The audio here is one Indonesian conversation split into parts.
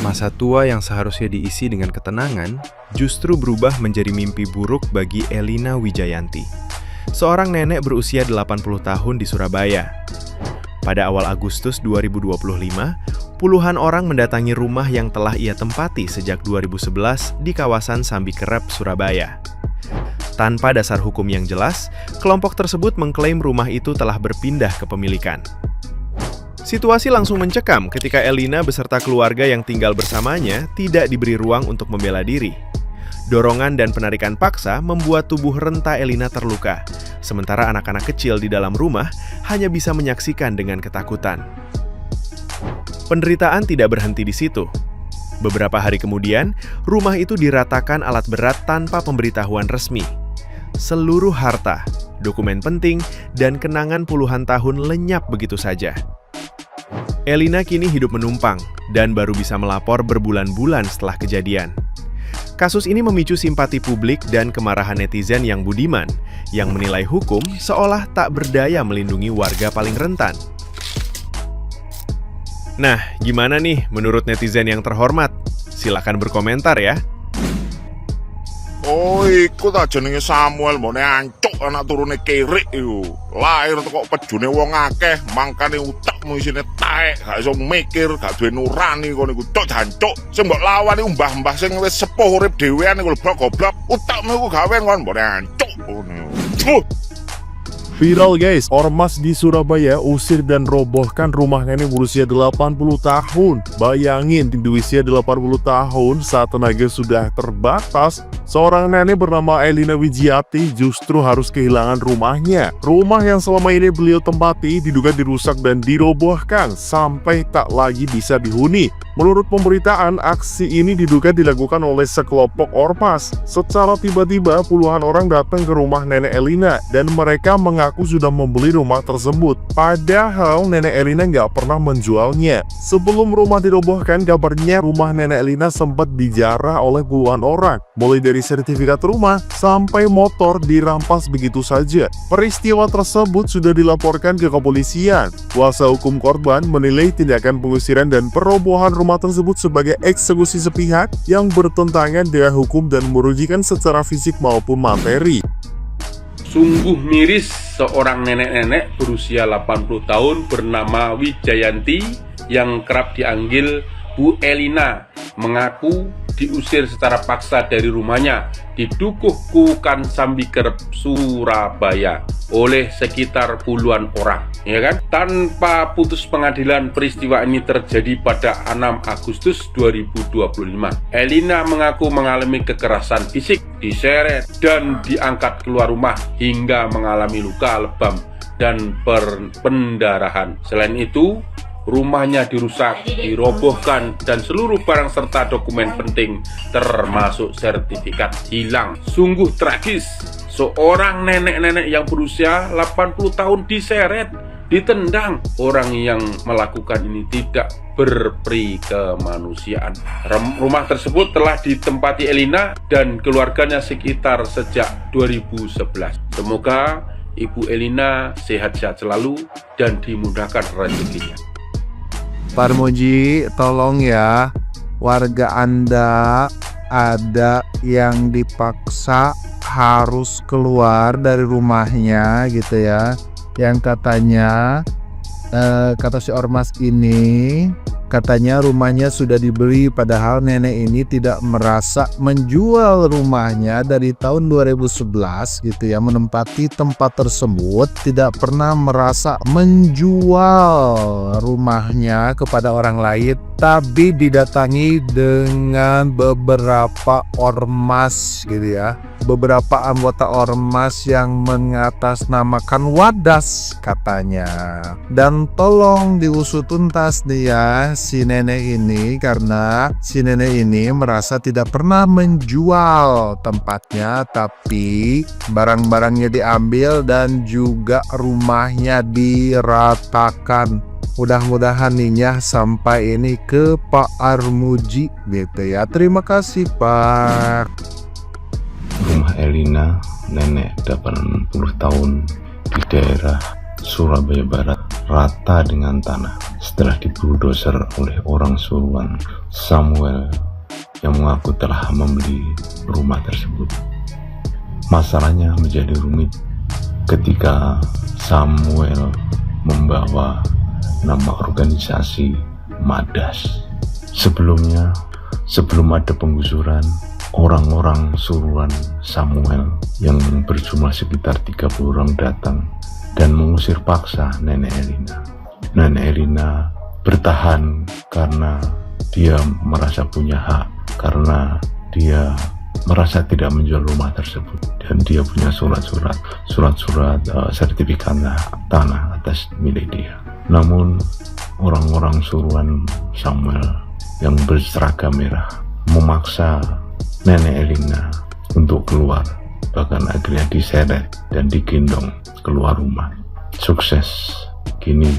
Masa tua yang seharusnya diisi dengan ketenangan, justru berubah menjadi mimpi buruk bagi Elina Wijayanti, seorang nenek berusia 80 tahun di Surabaya. Pada awal Agustus 2025, puluhan orang mendatangi rumah yang telah ia tempati sejak 2011 di kawasan Sambikerep, Surabaya. Tanpa dasar hukum yang jelas, kelompok tersebut mengklaim rumah itu telah berpindah kepemilikan. Situasi langsung mencekam ketika Elina beserta keluarga yang tinggal bersamanya tidak diberi ruang untuk membela diri. Dorongan dan penarikan paksa membuat tubuh renta Elina terluka, sementara anak-anak kecil di dalam rumah hanya bisa menyaksikan dengan ketakutan. Penderitaan tidak berhenti di situ. Beberapa hari kemudian, rumah itu diratakan alat berat tanpa pemberitahuan resmi. Seluruh harta, dokumen penting, dan kenangan puluhan tahun lenyap begitu saja. Elina kini hidup menumpang dan baru bisa melapor berbulan-bulan setelah kejadian. Kasus ini memicu simpati publik dan kemarahan netizen yang budiman, yang menilai hukum seolah tak berdaya melindungi warga paling rentan. Nah, gimana nih menurut netizen yang terhormat? Silakan berkomentar ya. Oh, iku ta jenenge Samuel mbone ancuk anak turune Kirik iku. Lahir kok pejune wong akeh, mangkane utekmu isine taek, gak iso mikir, gak duwe nurani kono iku cuk jancuk. Sing mbok lawan iku mbah-mbah sing wis sepuh urip dhewean iku lho goblok. Utekmu iku gawean kon mbone ancuk ngono. Viral guys, ormas di Surabaya usir dan robohkan rumah nenek berusia 80 tahun. Bayangin, di usia 80 tahun saat tenaga sudah terbatas, seorang nenek bernama Elina Wijayanti justru harus kehilangan rumahnya. Rumah yang selama ini beliau tempati diduga dirusak dan dirobohkan sampai tak lagi bisa dihuni. Menurut pemberitaan, aksi ini diduga dilakukan oleh sekelompok ormas. Secara tiba-tiba, puluhan orang datang ke rumah nenek Elina dan mereka mengaku sudah membeli rumah tersebut. Padahal nenek Elina nggak pernah menjualnya. Sebelum rumah dirobohkan, kabarnya rumah nenek Elina sempat dijarah oleh puluhan orang. Mulai dari sertifikat rumah sampai motor dirampas begitu saja. Peristiwa tersebut sudah dilaporkan ke kepolisian. Kuasa hukum korban menilai tindakan pengusiran dan perobohan rumah tersebut sebagai eksekusi sepihak yang bertentangan dengan hukum dan merugikan secara fisik maupun materi. Sungguh miris seorang nenek-nenek berusia 80 tahun bernama Wijayanti yang kerap dipanggil Bu Elina mengaku diusir secara paksa dari rumahnya di Dukuh Kukan Sambikerep, Surabaya oleh sekitar puluhan orang, ya kan? Tanpa putus pengadilan, peristiwa ini terjadi pada 6 Agustus 2025. Elina mengaku mengalami kekerasan fisik, diseret dan diangkat keluar rumah hingga mengalami luka lebam dan pendarahan. Selain itu, rumahnya dirusak, dirobohkan, dan seluruh barang serta dokumen penting termasuk sertifikat hilang. Sungguh tragis, seorang nenek-nenek yang berusia 80 tahun diseret, ditendang. Orang yang melakukan ini tidak berperi kemanusiaan. Rumah tersebut telah ditempati Elina dan keluarganya sekitar sejak 2011. Semoga Ibu Elina sehat-sehat selalu dan dimudahkan rezekinya. Pak Armuji, tolong ya, warga Anda ada yang dipaksa harus keluar dari rumahnya gitu ya, yang katanya kata si ormas ini, katanya rumahnya sudah dibeli, padahal nenek ini tidak merasa menjual rumahnya dari tahun 2011 gitu ya, menempati tempat tersebut, tidak pernah merasa menjual rumahnya kepada orang lain, tapi didatangi dengan beberapa ormas gitu ya, beberapa anggota ormas yang mengatasnamakan wadas katanya. Dan tolong diusut tuntas nih ya si nenek ini, karena si nenek ini merasa tidak pernah menjual tempatnya, tapi barang-barangnya diambil dan juga rumahnya diratakan. Mudah-mudahan nih sampai ini ke Pak Armuji gitu ya. Terima kasih Pak. Rumah Elina, nenek 80 tahun di daerah Surabaya Barat rata dengan tanah setelah dibuldoser oleh orang suruhan Samuel yang mengaku telah membeli rumah tersebut. Masalahnya menjadi rumit ketika Samuel membawa nama organisasi Madas. Sebelumnya, sebelum ada penggusuran, orang-orang suruhan Samuel yang berjumlah sekitar 30 orang datang dan mengusir paksa Nenek Elina. Nenek Elina bertahan karena dia merasa punya hak, karena dia merasa tidak menjual rumah tersebut, dan dia punya surat-surat sertifikat tanah atas milik dia. Namun orang-orang suruhan Samuel yang berseragam merah memaksa Nenek Elina untuk keluar, bahkan akhirnya diseret dan digendong keluar rumah. Sukses. Kini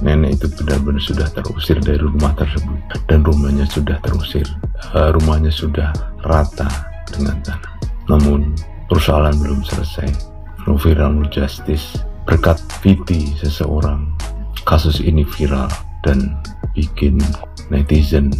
nenek itu benar-benar sudah terusir dari rumah tersebut, dan rumahnya sudah terusir, rumahnya sudah rata dengan tanah. Namun persoalan belum selesai. Viral Justice berkat Viti seseorang, kasus ini viral dan bikin netizen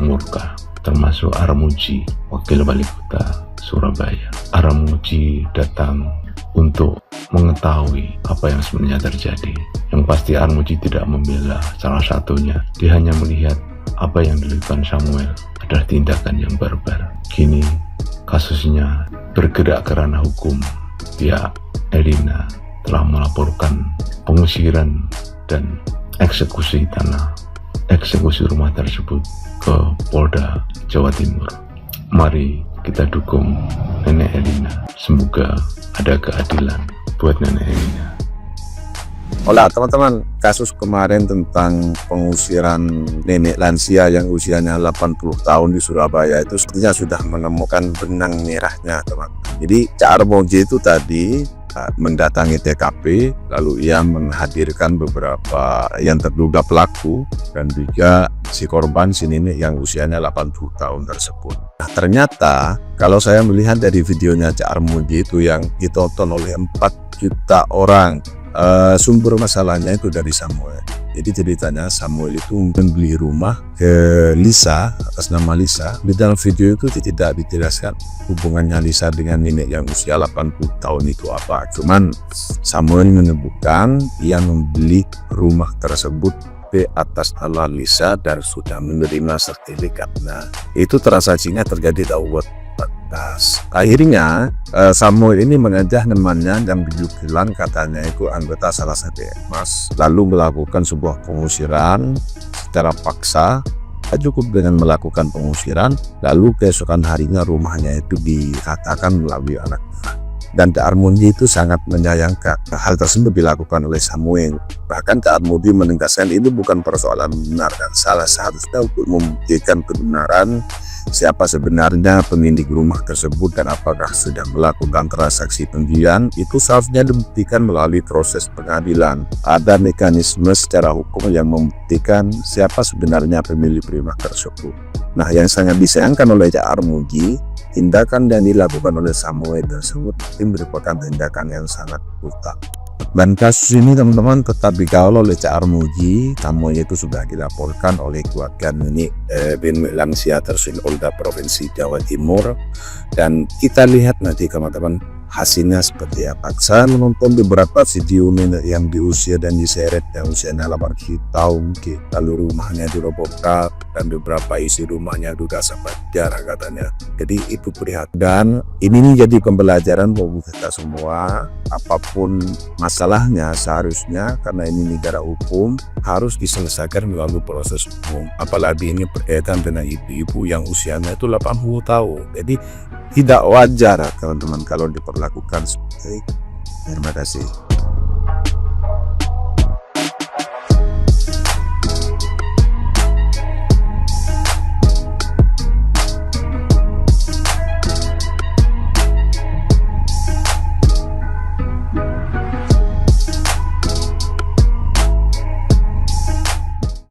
murka, termasuk Armuji, wakil wali kota Surabaya. Armuji datang untuk mengetahui apa yang sebenarnya terjadi. Yang pasti Armuji tidak membela salah satunya, dia hanya melihat apa yang dilakukan Samuel adalah tindakan yang barbar. Kini kasusnya bergerak ke ranah hukum. Pihak Elina telah melaporkan pengusiran dan eksekusi rumah tersebut ke Polda Jawa Timur. Mari kita dukung Nenek Elina. Semoga ada keadilan buat Nenek Elina. Hola teman-teman, kasus kemarin tentang pengusiran nenek lansia yang usianya 80 tahun di Surabaya itu sepertinya sudah menemukan benang merahnya, teman-teman. Jadi Cak Armuji itu tadi mendatangi TKP, lalu ia menghadirkan beberapa yang terduga pelaku dan juga si korban, si nenek yang usianya 80 tahun tersebut. Nah, ternyata kalau saya melihat dari videonya Cak Armuji itu yang ditonton oleh 4 juta orang, sumber masalahnya itu dari Samuel. Jadi ceritanya Samuel itu membeli rumah ke Lisa atas nama Lisa. Di dalam video itu tidak dijelaskan hubungannya Lisa dengan nenek yang usia 80 tahun itu apa. Cuman Samuel menyebutkan dia membeli rumah tersebut di atas nama Lisa dan sudah menerima sertifikat. Nah, itu transaksinya terjadi tahun atas. Akhirnya Samuel ini mengajak temannya yang dibilang katanya itu anggota salah satu ormas, lalu melakukan sebuah pengusiran secara paksa. Cukup dengan melakukan pengusiran, lalu keesokan harinya rumahnya itu dikatakan melalui anak. Dan Cak Armuji itu sangat menyayangkan hal tersebut dilakukan oleh Samuel. Bahkan Cak Armuji menegaskan itu bukan persoalan benar dan salah, seharusnya untuk membuktikan kebenaran siapa sebenarnya pemilik rumah tersebut dan apakah sudah melakukan transaksi pembelian, itu seharusnya dibuktikan melalui proses pengadilan. Ada mekanisme secara hukum yang membuktikan siapa sebenarnya pemilik rumah tersebut. Nah, yang sangat disayangkan oleh Cak Armuji, tindakan yang dilakukan oleh Samuel tersebut merupakan tindakan yang sangat brutal. Dan kasus ini teman-teman tetap dikawal oleh Cak Armuji. Samuel itu sudah dilaporkan oleh keluarga nenek lansia tersebut Polda Provinsi Jawa Timur, dan kita lihat nanti teman-teman hasilnya seperti apa. Saya menonton beberapa video nenek yang diusir dan diseret yang usianya 80 tahun, lalu rumahnya dirobohkan dan beberapa isi rumahnya juga sampai jarah katanya. Jadi itu prihatin, dan ini jadi pembelajaran bagi kita semua. Apapun masalahnya seharusnya, karena ini negara hukum, harus diselesaikan melalui proses hukum. Apalagi ini berkaitan dengan ibu-ibu yang usianya itu 80 tahun. Jadi tidak wajar teman-teman kalau diperlakukan seperti itu. Terima kasih.